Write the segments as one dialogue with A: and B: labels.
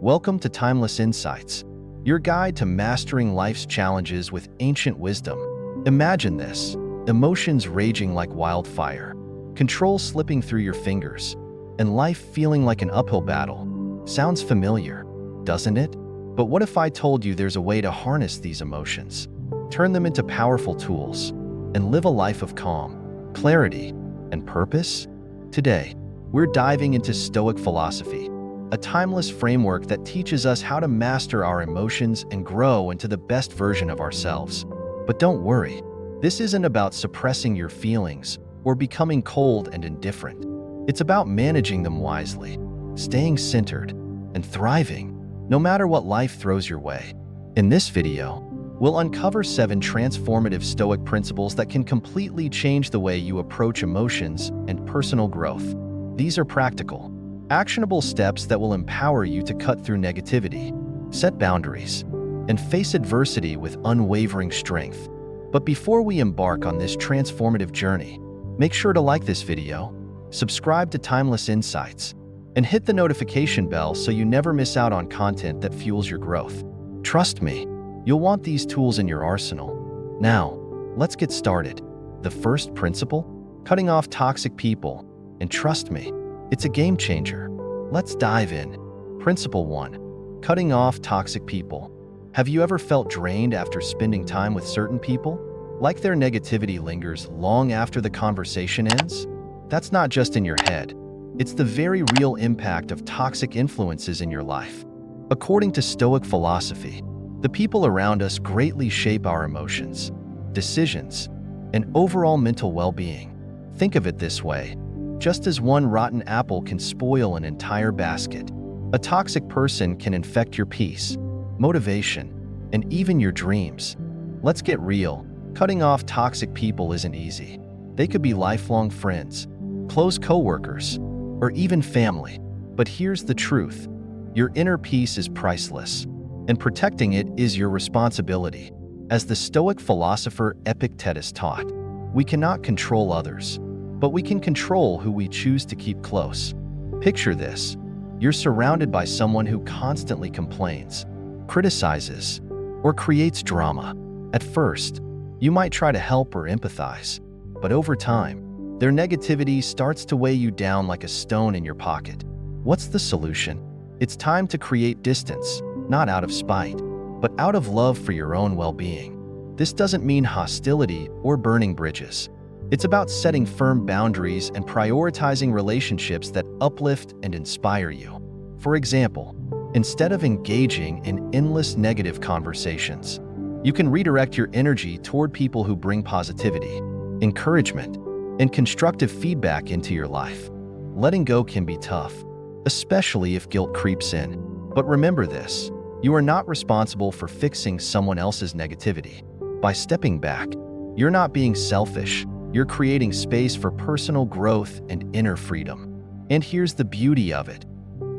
A: Welcome to Timeless Insights, your guide to mastering life's challenges with ancient wisdom. Imagine this: emotions raging like wildfire, control slipping through your fingers, and life feeling like an uphill battle. Sounds familiar, doesn't it? But what if I told you there's a way to harness these emotions, turn them into powerful tools, and live a life of calm, clarity, and purpose? Today, we're diving into Stoic philosophy, a timeless framework that teaches us how to master our emotions and grow into the best version of ourselves. But don't worry, this isn't about suppressing your feelings or becoming cold and indifferent. It's about managing them wisely, staying centered, and thriving, no matter what life throws your way. In this video, we'll uncover 7 transformative Stoic principles that can completely change the way you approach emotions and personal growth. These are practical, actionable steps that will empower you to cut through negativity, set boundaries, and face adversity with unwavering strength. But before we embark on this transformative journey, make sure to like this video, subscribe to Timeless Insights, and hit the notification bell so you never miss out on content that fuels your growth. Trust me, you'll want these tools in your arsenal. Now, let's get started. The first principle: cutting off toxic people. And trust me, it's a game changer. Let's dive in. Principle 1. Cutting off toxic people. Have you ever felt drained after spending time with certain people? Like their negativity lingers long after the conversation ends? That's not just in your head. It's the very real impact of toxic influences in your life. According to Stoic philosophy, the people around us greatly shape our emotions, decisions, and overall mental well-being. Think of it this way: just as one rotten apple can spoil an entire basket, a toxic person can infect your peace, motivation, and even your dreams. Let's get real. Cutting off toxic people isn't easy. They could be lifelong friends, close coworkers, or even family. But here's the truth: your inner peace is priceless, and protecting it is your responsibility. As the Stoic philosopher Epictetus taught, we cannot control others, but we can control who we choose to keep close. Picture this: you're surrounded by someone who constantly complains, criticizes, or creates drama. At first, you might try to help or empathize, but over time, their negativity starts to weigh you down like a stone in your pocket. What's the solution? It's time to create distance, not out of spite, but out of love for your own well-being. This doesn't mean hostility or burning bridges. It's about setting firm boundaries and prioritizing relationships that uplift and inspire you. For example, instead of engaging in endless negative conversations, you can redirect your energy toward people who bring positivity, encouragement, and constructive feedback into your life. Letting go can be tough, especially if guilt creeps in. But remember this: you are not responsible for fixing someone else's negativity. By stepping back, you're not being selfish. You're creating space for personal growth and inner freedom. And here's the beauty of it: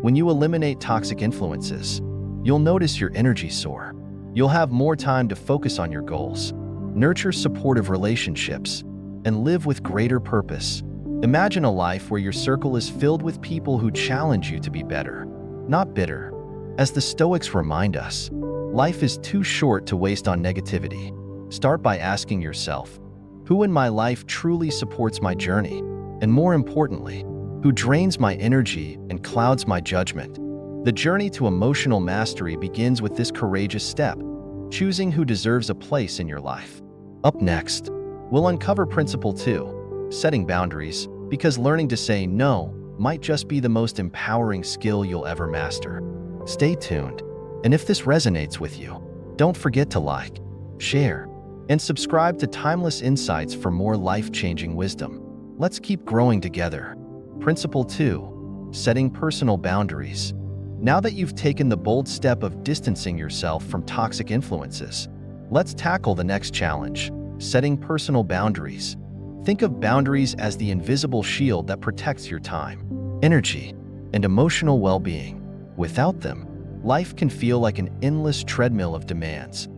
A: when you eliminate toxic influences, you'll notice your energy soar. You'll have more time to focus on your goals, nurture supportive relationships, and live with greater purpose. Imagine a life where your circle is filled with people who challenge you to be better, not bitter. As the Stoics remind us, life is too short to waste on negativity. Start by asking yourself, who in my life truly supports my journey? And more importantly, who drains my energy and clouds my judgment? The journey to emotional mastery begins with this courageous step: choosing who deserves a place in your life. Up next, we'll uncover Principle 2, setting boundaries, because learning to say no might just be the most empowering skill you'll ever master. Stay tuned, and if this resonates with you, don't forget to like, share, and subscribe to Timeless Insights for more life-changing wisdom. Let's keep growing together. Principle 2, setting personal boundaries. Now that you've taken the bold step of distancing yourself from toxic influences, let's tackle the next challenge: setting personal boundaries. Think of boundaries as the invisible shield that protects your time, energy, and emotional well-being. Without them, life can feel like an endless treadmill of demands,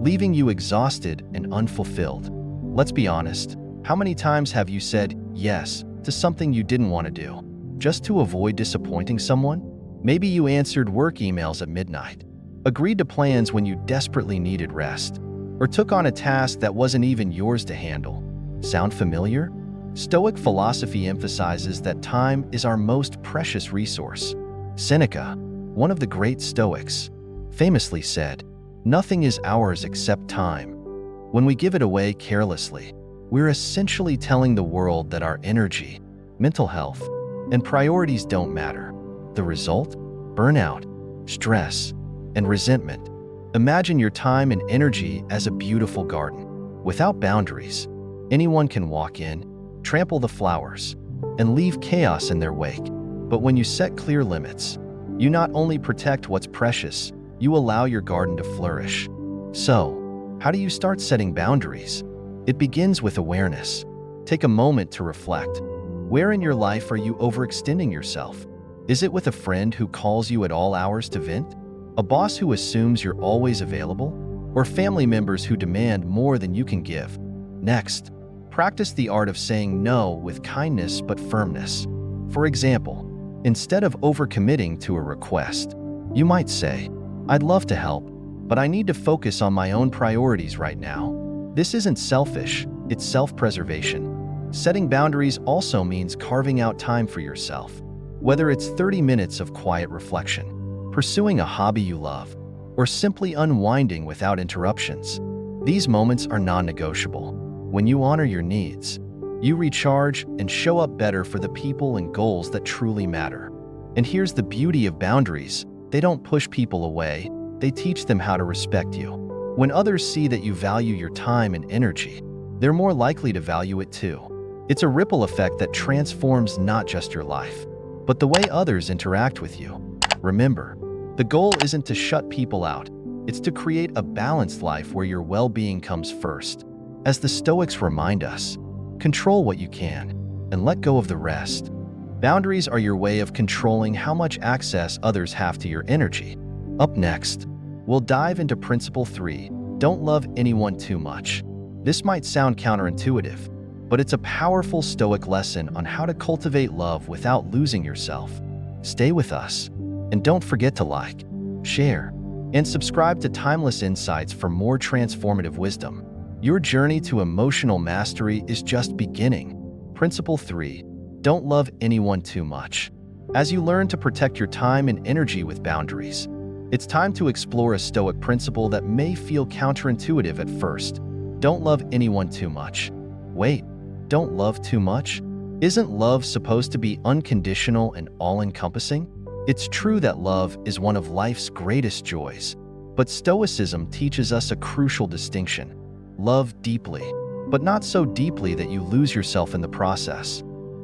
A: leaving you exhausted and unfulfilled. Let's be honest, how many times have you said yes to something you didn't want to do, just to avoid disappointing someone? Maybe you answered work emails at midnight, agreed to plans when you desperately needed rest, or took on a task that wasn't even yours to handle. Sound familiar? Stoic philosophy emphasizes that time is our most precious resource. Seneca, one of the great Stoics, famously said, "Nothing is ours except time." When we give it away carelessly, we're essentially telling the world that our energy, mental health, and priorities don't matter. The result? Burnout, stress, and resentment. Imagine your time and energy as a beautiful garden. Without boundaries, anyone can walk in, trample the flowers, and leave chaos in their wake. But when you set clear limits, you not only protect what's precious, you allow your garden to flourish. So, how do you start setting boundaries? It begins with awareness. Take a moment to reflect. Where in your life are you overextending yourself? Is it with a friend who calls you at all hours to vent? A boss who assumes you're always available? Or family members who demand more than you can give? Next, practice the art of saying no with kindness but firmness. For example, instead of overcommitting to a request, you might say, "I'd love to help, but I need to focus on my own priorities right now." This isn't selfish, it's self-preservation. Setting boundaries also means carving out time for yourself. Whether it's 30 minutes of quiet reflection, pursuing a hobby you love, or simply unwinding without interruptions, these moments are non-negotiable. When you honor your needs, you recharge and show up better for the people and goals that truly matter. And here's the beauty of boundaries: they don't push people away, they teach them how to respect you. When others see that you value your time and energy, they're more likely to value it too. It's a ripple effect that transforms not just your life, but the way others interact with you. Remember, the goal isn't to shut people out, it's to create a balanced life where your well-being comes first. As the Stoics remind us, control what you can and let go of the rest. Boundaries are your way of controlling how much access others have to your energy. Up next, we'll dive into Principle 3, don't love anyone too much. This might sound counterintuitive, but it's a powerful Stoic lesson on how to cultivate love without losing yourself. Stay with us, and don't forget to like, share, and subscribe to Timeless Insights for more transformative wisdom. Your journey to emotional mastery is just beginning. Principle 3, don't love anyone too much. As you learn to protect your time and energy with boundaries, it's time to explore a Stoic principle that may feel counterintuitive at first. Don't love anyone too much. Wait, don't love too much? Isn't love supposed to be unconditional and all-encompassing? It's true that love is one of life's greatest joys, but Stoicism teaches us a crucial distinction. Love deeply, but not so deeply that you lose yourself in the process.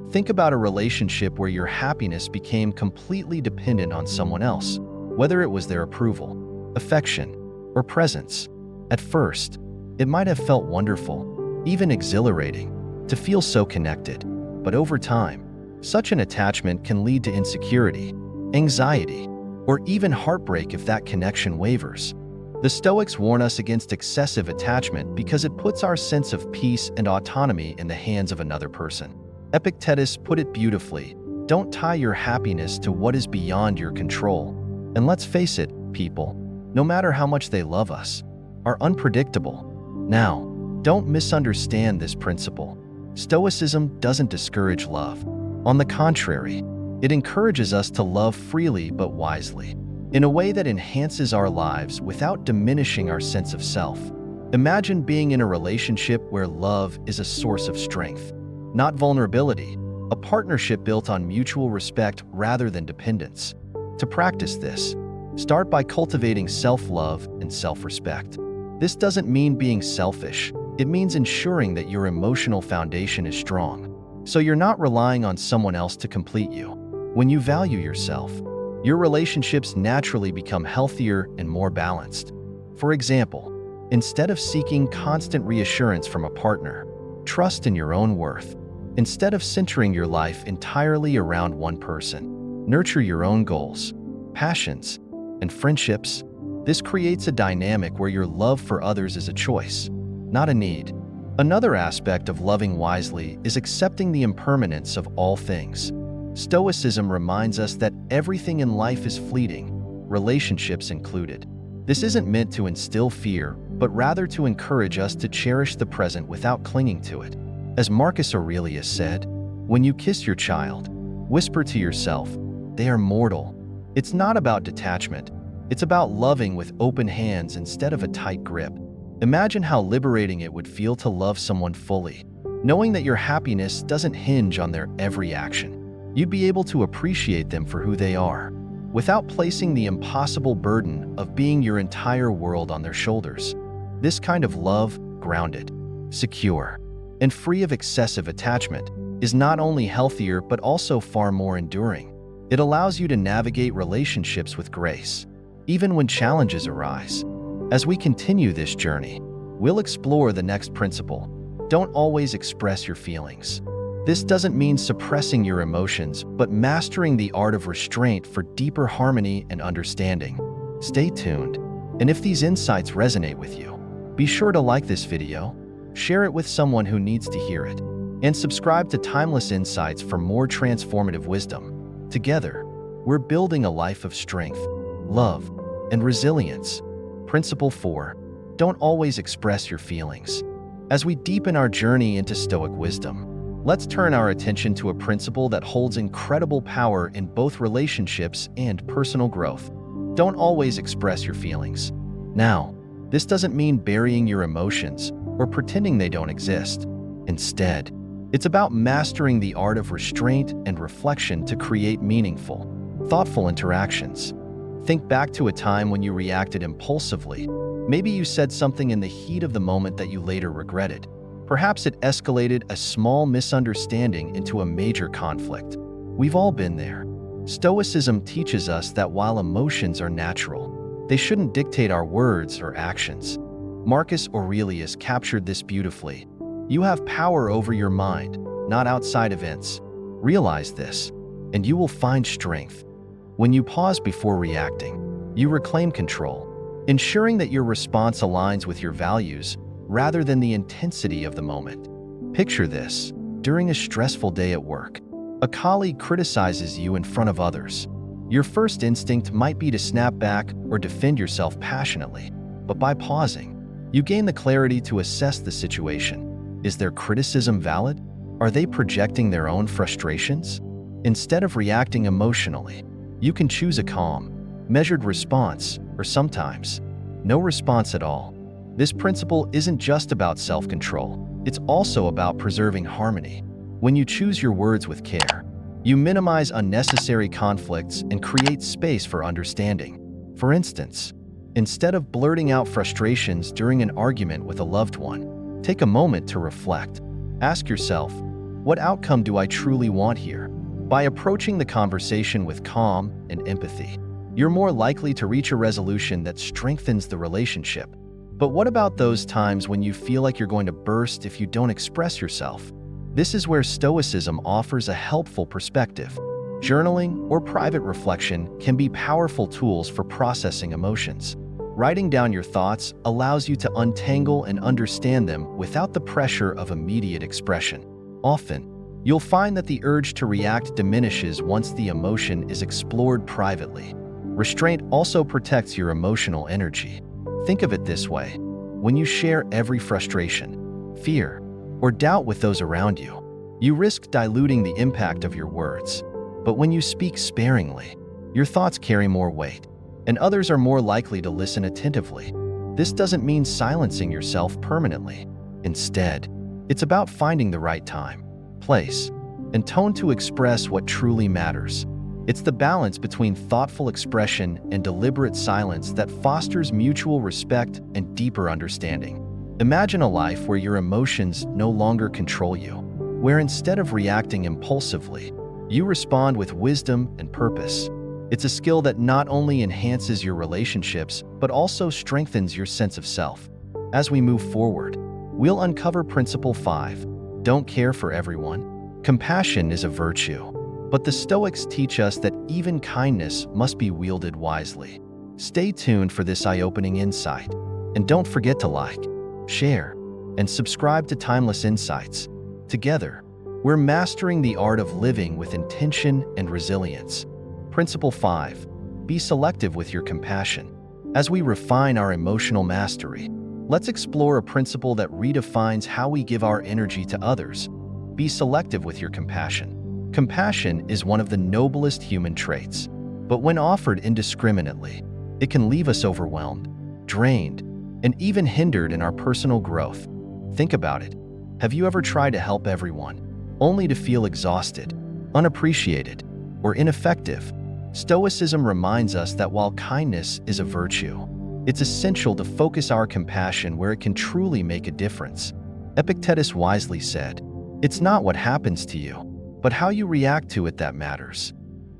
A: Think about a relationship where your happiness became completely dependent on someone else, whether it was their approval, affection, or presence. At first, it might have felt wonderful, even exhilarating, to feel so connected. But over time, such an attachment can lead to insecurity, anxiety, or even heartbreak if that connection wavers. The Stoics warn us against excessive attachment because it puts our sense of peace and autonomy in the hands of another person. Epictetus put it beautifully, don't tie your happiness to what is beyond your control. And let's face it, people, no matter how much they love us, are unpredictable. Now, don't misunderstand this principle. Stoicism doesn't discourage love. On the contrary, it encourages us to love freely but wisely, in a way that enhances our lives without diminishing our sense of self. Imagine being in a relationship where love is a source of strength, not vulnerability, a partnership built on mutual respect rather than dependence. To practice this, start by cultivating self-love and self-respect. This doesn't mean being selfish. It means ensuring that your emotional foundation is strong, so you're not relying on someone else to complete you. When you value yourself, your relationships naturally become healthier and more balanced. For example, instead of seeking constant reassurance from a partner, trust in your own worth. Instead of centering your life entirely around one person, nurture your own goals, passions, and friendships. This creates a dynamic where your love for others is a choice, not a need. Another aspect of loving wisely is accepting the impermanence of all things. Stoicism reminds us that everything in life is fleeting, relationships included. This isn't meant to instill fear, but rather to encourage us to cherish the present without clinging to it. As Marcus Aurelius said, "When you kiss your child, whisper to yourself, 'They are mortal.'" It's not about detachment. It's about loving with open hands instead of a tight grip. Imagine how liberating it would feel to love someone fully, knowing that your happiness doesn't hinge on their every action. You'd be able to appreciate them for who they are, without placing the impossible burden of being your entire world on their shoulders. This kind of love, grounded, secure, and free of excessive attachment, is not only healthier but also far more enduring. It allows you to navigate relationships with grace, even when challenges arise. As we continue this journey, we'll explore the next principle: don't always express your feelings. This doesn't mean suppressing your emotions, but mastering the art of restraint for deeper harmony and understanding. Stay tuned, and if these insights resonate with you, be sure to like this video, share it with someone who needs to hear it, and subscribe to Timeless Insights for more transformative wisdom. Together, we're building a life of strength, love, and resilience. Principle 4. Don't always express your feelings. As we deepen our journey into Stoic wisdom, let's turn our attention to a principle that holds incredible power in both relationships and personal growth. Don't always express your feelings. Now, this doesn't mean burying your emotions or pretending they don't exist. Instead, it's about mastering the art of restraint and reflection to create meaningful, thoughtful interactions. Think back to a time when you reacted impulsively. Maybe you said something in the heat of the moment that you later regretted. Perhaps it escalated a small misunderstanding into a major conflict. We've all been there. Stoicism teaches us that while emotions are natural, they shouldn't dictate our words or actions. Marcus Aurelius captured this beautifully. You have power over your mind, not outside events. Realize this, and you will find strength. When you pause before reacting, you reclaim control, ensuring that your response aligns with your values rather than the intensity of the moment. Picture this: during a stressful day at work, a colleague criticizes you in front of others. Your first instinct might be to snap back or defend yourself passionately, but by pausing, you gain the clarity to assess the situation. Is their criticism valid? Are they projecting their own frustrations? Instead of reacting emotionally, you can choose a calm, measured response, or sometimes no response at all. This principle isn't just about self-control, it's also about preserving harmony. When you choose your words with care, you minimize unnecessary conflicts and create space for understanding. For instance, instead of blurting out frustrations during an argument with a loved one, take a moment to reflect. Ask yourself, what outcome do I truly want here? By approaching the conversation with calm and empathy, you're more likely to reach a resolution that strengthens the relationship. But what about those times when you feel like you're going to burst if you don't express yourself? This is where Stoicism offers a helpful perspective. Journaling or private reflection can be powerful tools for processing emotions. Writing down your thoughts allows you to untangle and understand them without the pressure of immediate expression. Often, you'll find that the urge to react diminishes once the emotion is explored privately. Restraint also protects your emotional energy. Think of it this way: when you share every frustration, fear, or doubt with those around you, you risk diluting the impact of your words. But when you speak sparingly, your thoughts carry more weight, and others are more likely to listen attentively. This doesn't mean silencing yourself permanently. Instead, it's about finding the right time, place, and tone to express what truly matters. It's the balance between thoughtful expression and deliberate silence that fosters mutual respect and deeper understanding. Imagine a life where your emotions no longer control you, where instead of reacting impulsively, you respond with wisdom and purpose. It's a skill that not only enhances your relationships, but also strengthens your sense of self. As we move forward, we'll uncover Principle 5. Don't care for everyone. Compassion is a virtue, but the Stoics teach us that even kindness must be wielded wisely. Stay tuned for this eye-opening insight, and don't forget to like, share, and subscribe to Timeless Insights. Together, We're mastering the art of living with intention and resilience. Principle 5. Be selective with your compassion. As we refine our emotional mastery, let's explore a principle that redefines how we give our energy to others. Be selective with your compassion. Compassion is one of the noblest human traits, but when offered indiscriminately, it can leave us overwhelmed, drained, and even hindered in our personal growth. Think about it. Have you ever tried to help everyone, only to feel exhausted, unappreciated, or ineffective? Stoicism reminds us that while kindness is a virtue, it's essential to focus our compassion where it can truly make a difference. Epictetus wisely said, "It's not what happens to you, but how you react to it that matters."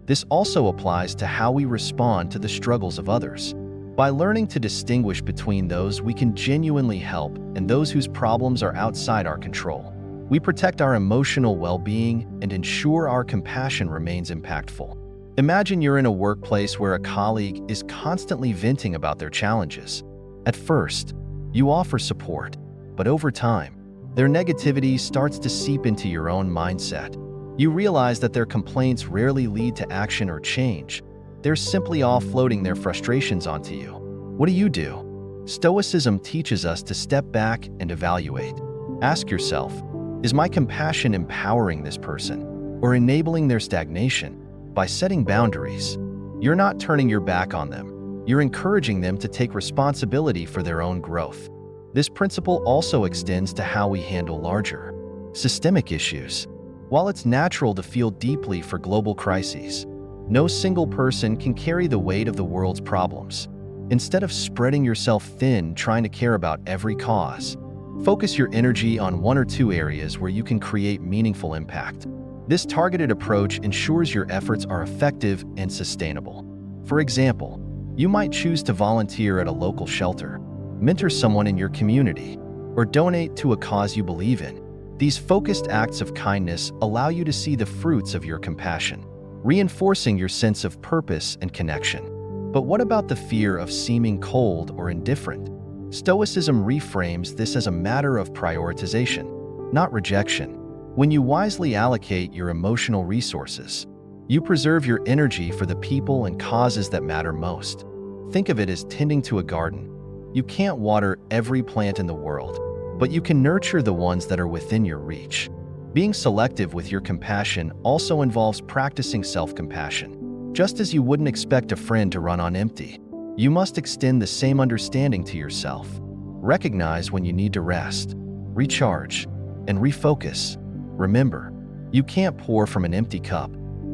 A: This also applies to how we respond to the struggles of others. By learning to distinguish between those we can genuinely help and those whose problems are outside our control, we protect our emotional well-being and ensure our compassion remains impactful. Imagine you're in a workplace where a colleague is constantly venting about their challenges. At first, you offer support, but over time, their negativity starts to seep into your own mindset. You realize that their complaints rarely lead to action or change. They're simply offloading their frustrations onto you. What do? Stoicism teaches us to step back and evaluate. Ask yourself, is my compassion empowering this person or enabling their stagnation? By setting boundaries, you're not turning your back on them. You're encouraging them to take responsibility for their own growth. This principle also extends to how we handle larger, systemic issues. While it's natural to feel deeply for global crises, no single person can carry the weight of the world's problems. Instead of spreading yourself thin trying to care about every cause, focus your energy on one or two areas where you can create meaningful impact. This targeted approach ensures your efforts are effective and sustainable. For example, you might choose to volunteer at a local shelter, mentor someone in your community, or donate to a cause you believe in. These focused acts of kindness allow you to see the fruits of your compassion, reinforcing your sense of purpose and connection. But what about the fear of seeming cold or indifferent? Stoicism reframes this as a matter of prioritization, not rejection. When you wisely allocate your emotional resources, you preserve your energy for the people and causes that matter most. Think of it as tending to a garden. You can't water every plant in the world, but you can nurture the ones that are within your reach. Being selective with your compassion also involves practicing self-compassion. Just as you wouldn't expect a friend to run on empty, you must extend the same understanding to yourself. Recognize when you need to rest, recharge, and refocus. Remember, you can't pour from an empty cup.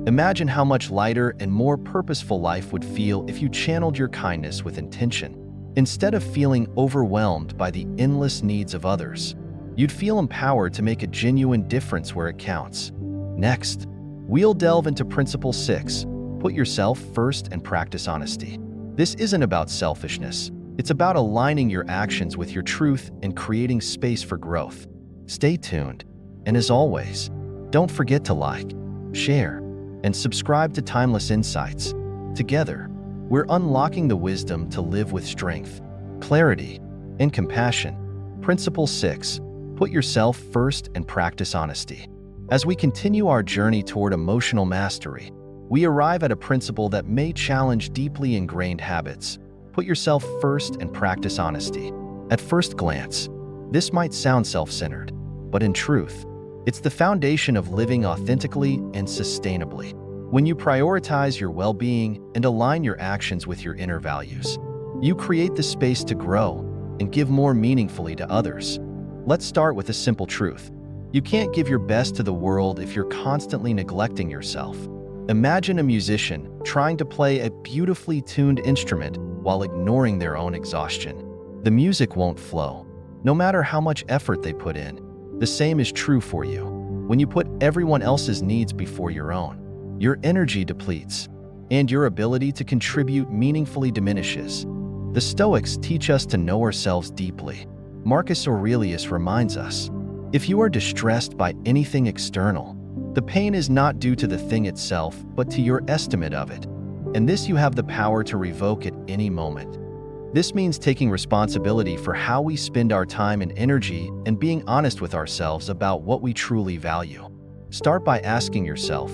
A: Imagine how much lighter and more purposeful life would feel if you channeled your kindness with intention. Instead of feeling overwhelmed by the endless needs of others, you'd feel empowered to make a genuine difference where it counts. Next, we'll delve into Principle 6, put yourself first and practice honesty. This isn't about selfishness. It's about aligning your actions with your truth and creating space for growth. Stay tuned, and as always, don't forget to like, share, and subscribe to Timeless Insights. Together, we're unlocking the wisdom to live with strength, clarity, and compassion. Principle 6. Put yourself first and practice honesty. As we continue our journey toward emotional mastery, we arrive at a principle that may challenge deeply ingrained habits. Put yourself first and practice honesty. At first glance, this might sound self-centered, but in truth, it's the foundation of living authentically and sustainably. When you prioritize your well-being and align your actions with your inner values, you create the space to grow and give more meaningfully to others. Let's start with a simple truth. You can't give your best to the world if you're constantly neglecting yourself. Imagine a musician trying to play a beautifully tuned instrument while ignoring their own exhaustion. The music won't flow, no matter how much effort they put in. The same is true for you. When you put everyone else's needs before your own, your energy depletes, and your ability to contribute meaningfully diminishes. The Stoics teach us to know ourselves deeply. Marcus Aurelius reminds us, if you are distressed by anything external, the pain is not due to the thing itself, but to your estimate of it. And this you have the power to revoke at any moment. This means taking responsibility for how we spend our time and energy and being honest with ourselves about what we truly value. Start by asking yourself,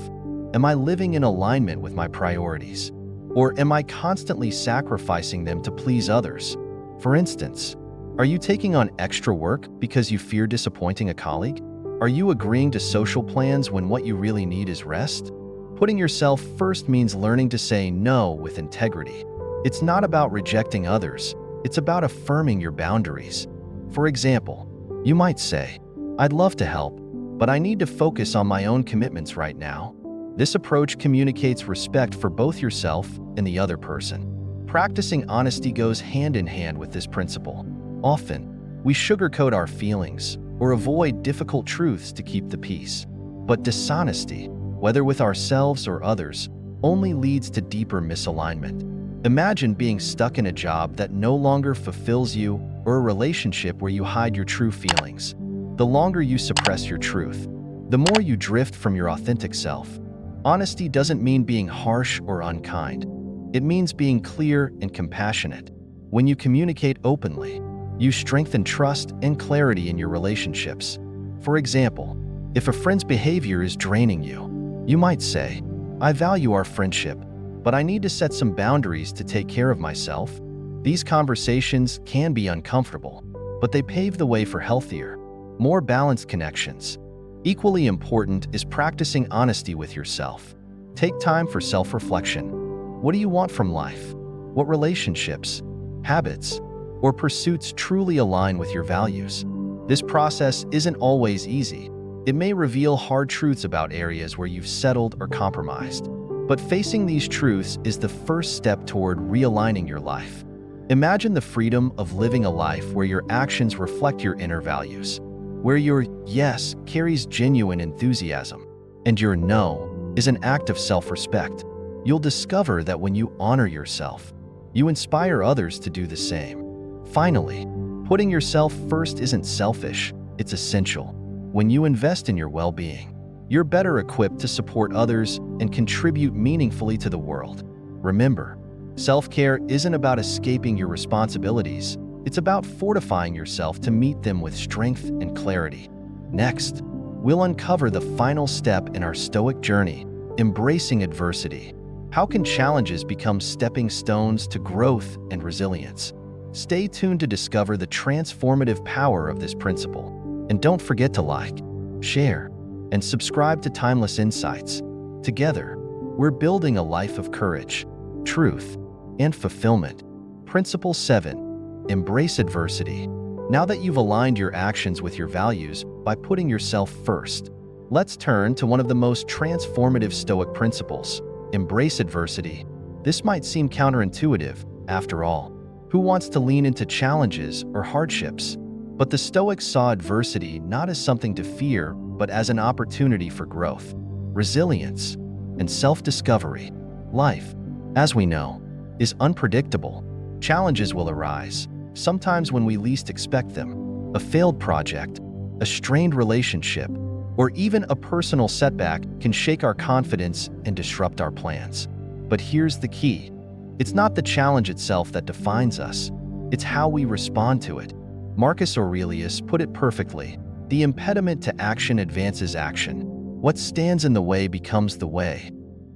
A: am I living in alignment with my priorities? Or am I constantly sacrificing them to please others? For instance, are you taking on extra work because you fear disappointing a colleague? Are you agreeing to social plans when what you really need is rest? Putting yourself first means learning to say no with integrity. It's not about rejecting others, it's about affirming your boundaries. For example, you might say, I'd love to help, but I need to focus on my own commitments right now. This approach communicates respect for both yourself and the other person. Practicing honesty goes hand in hand with this principle. Often, we sugarcoat our feelings or avoid difficult truths to keep the peace. But dishonesty, whether with ourselves or others, only leads to deeper misalignment. Imagine being stuck in a job that no longer fulfills you or a relationship where you hide your true feelings. The longer you suppress your truth, the more you drift from your authentic self. Honesty doesn't mean being harsh or unkind. It means being clear and compassionate. When you communicate openly, you strengthen trust and clarity in your relationships. For example, if a friend's behavior is draining you, you might say, I value our friendship, but I need to set some boundaries to take care of myself. These conversations can be uncomfortable, but they pave the way for healthier, more balanced connections. Equally important is practicing honesty with yourself. Take time for self-reflection. What do you want from life? What relationships, habits, or pursuits truly align with your values? This process isn't always easy. It may reveal hard truths about areas where you've settled or compromised. But facing these truths is the first step toward realigning your life. Imagine the freedom of living a life where your actions reflect your inner values, where your yes carries genuine enthusiasm, and your no is an act of self-respect. You'll discover that when you honor yourself, you inspire others to do the same. Finally, putting yourself first isn't selfish, it's essential. When you invest in your well-being, you're better equipped to support others and contribute meaningfully to the world. Remember, self-care isn't about escaping your responsibilities. It's about fortifying yourself to meet them with strength and clarity. Next, we'll uncover the final step in our Stoic journey, embracing adversity. How can challenges become stepping stones to growth and resilience? Stay tuned to discover the transformative power of this principle. And don't forget to like, share, and subscribe to Timeless Insights. Together, we're building a life of courage, truth, and fulfillment. Principle 7. Embrace adversity. Now that you've aligned your actions with your values by putting yourself first, let's turn to one of the most transformative Stoic principles: embrace adversity. This might seem counterintuitive, after all. Who wants to lean into challenges or hardships? But the Stoics saw adversity not as something to fear, but as an opportunity for growth, resilience, and self-discovery. Life, as we know, is unpredictable. Challenges will arise, sometimes when we least expect them. A failed project, a strained relationship, or even a personal setback can shake our confidence and disrupt our plans. But here's the key. It's not the challenge itself that defines us. It's how we respond to it. Marcus Aurelius put it perfectly. The impediment to action advances action. What stands in the way becomes the way.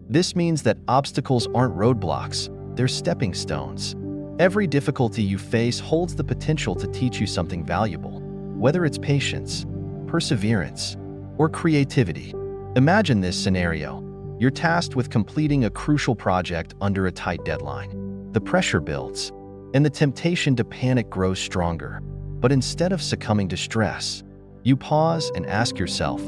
A: This means that obstacles aren't roadblocks, they're stepping stones. Every difficulty you face holds the potential to teach you something valuable, whether it's patience, perseverance, or creativity. Imagine this scenario. You're tasked with completing a crucial project under a tight deadline. The pressure builds, and the temptation to panic grows stronger. But instead of succumbing to stress, you pause and ask yourself,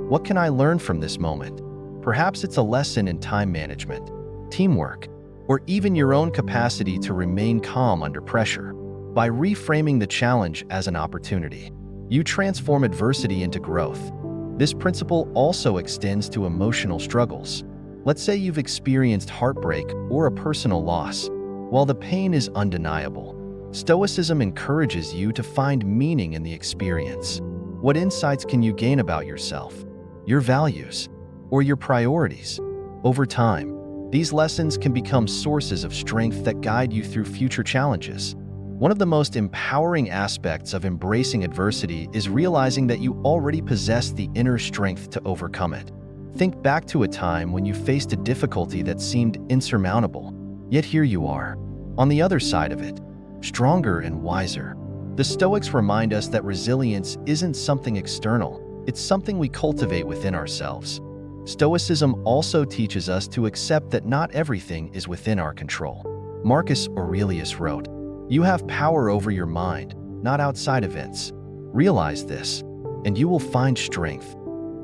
A: what can I learn from this moment? Perhaps it's a lesson in time management, teamwork, or even your own capacity to remain calm under pressure. By reframing the challenge as an opportunity, you transform adversity into growth. This principle also extends to emotional struggles. Let's say you've experienced heartbreak or a personal loss. While the pain is undeniable, Stoicism encourages you to find meaning in the experience. What insights can you gain about yourself, your values, or your priorities? Over time, these lessons can become sources of strength that guide you through future challenges. One of the most empowering aspects of embracing adversity is realizing that you already possess the inner strength to overcome it. Think back to a time when you faced a difficulty that seemed insurmountable, yet here you are, on the other side of it, stronger and wiser. The Stoics remind us that resilience isn't something external, it's something we cultivate within ourselves. Stoicism also teaches us to accept that not everything is within our control. Marcus Aurelius wrote, "You have power over your mind, not outside events. Realize this, and you will find strength.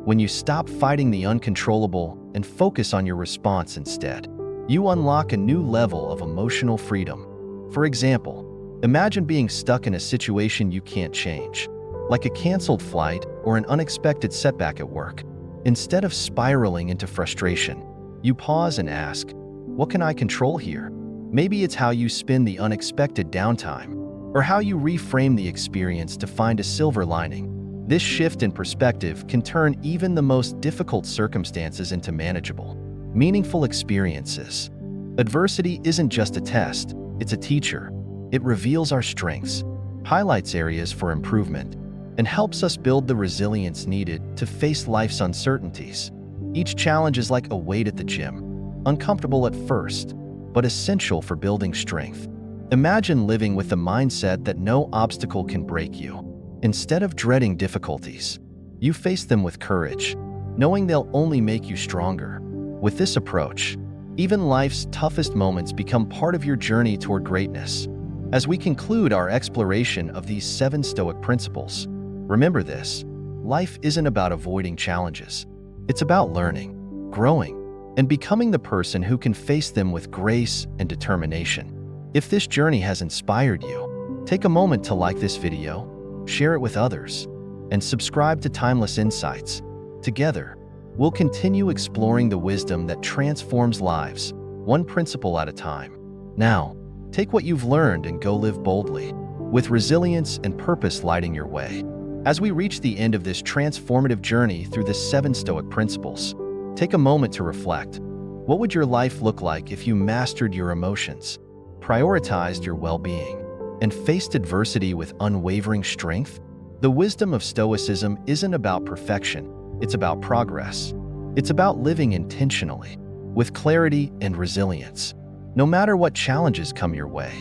A: When you stop fighting the uncontrollable and focus on your response instead, you unlock a new level of emotional freedom." For example, imagine being stuck in a situation you can't change, like a canceled flight or an unexpected setback at work. Instead of spiraling into frustration, you pause and ask, "What can I control here?" Maybe it's how you spin the unexpected downtime, or how you reframe the experience to find a silver lining. This shift in perspective can turn even the most difficult circumstances into manageable, meaningful experiences. Adversity isn't just a test, it's a teacher. It reveals our strengths, highlights areas for improvement, and helps us build the resilience needed to face life's uncertainties. Each challenge is like a weight at the gym, uncomfortable at first, but essential for building strength. Imagine living with the mindset that no obstacle can break you. Instead of dreading difficulties, you face them with courage, knowing they'll only make you stronger. With this approach, even life's toughest moments become part of your journey toward greatness. As we conclude our exploration of these 7 Stoic principles, remember this: life isn't about avoiding challenges. It's about learning, growing, and becoming the person who can face them with grace and determination. If this journey has inspired you, take a moment to like this video, share it with others, and subscribe to Timeless Insights. Together, we'll continue exploring the wisdom that transforms lives, one principle at a time. Now, take what you've learned and go live boldly, with resilience and purpose lighting your way. As we reach the end of this transformative journey through the 7 Stoic principles, take a moment to reflect. What would your life look like if you mastered your emotions, prioritized your well-being, and faced adversity with unwavering strength? The wisdom of Stoicism isn't about perfection, it's about progress. It's about living intentionally, with clarity and resilience, no matter what challenges come your way.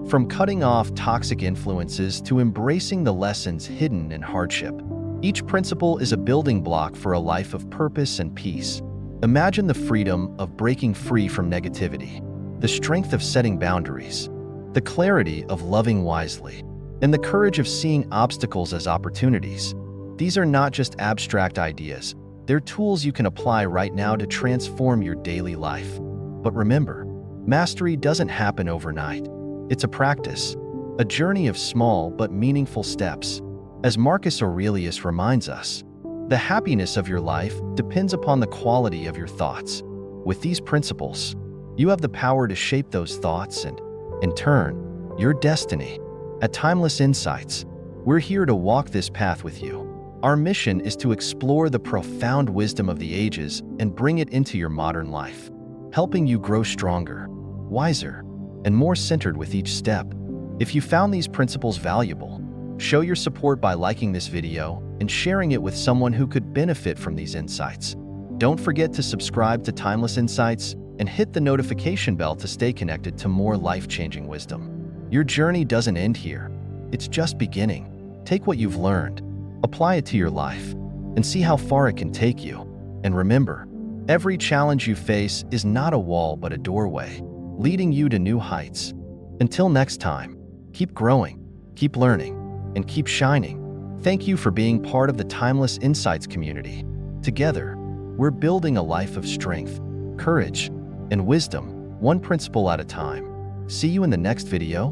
A: From cutting off toxic influences to embracing the lessons hidden in hardship, each principle is a building block for a life of purpose and peace. Imagine the freedom of breaking free from negativity, the strength of setting boundaries, the clarity of loving wisely, and the courage of seeing obstacles as opportunities. These are not just abstract ideas, they're tools you can apply right now to transform your daily life. But remember, mastery doesn't happen overnight. It's a practice, a journey of small but meaningful steps. As Marcus Aurelius reminds us, the happiness of your life depends upon the quality of your thoughts. With these principles, you have the power to shape those thoughts and, in turn, your destiny. At Timeless Insights, we're here to walk this path with you. Our mission is to explore the profound wisdom of the ages and bring it into your modern life, helping you grow stronger, wiser, and more centered with each step. If you found these principles valuable, show your support by liking this video and sharing it with someone who could benefit from these insights. Don't forget to subscribe to Timeless Insights and hit the notification bell to stay connected to more life-changing wisdom. Your journey doesn't end here. It's just beginning. Take what you've learned, apply it to your life, and see how far it can take you. And remember, every challenge you face is not a wall but a doorway, leading you to new heights. Until next time, keep growing, keep learning, and keep shining. Thank you for being part of the Timeless Insights community. Together, we're building a life of strength, courage, and wisdom, one principle at a time. See you in the next video.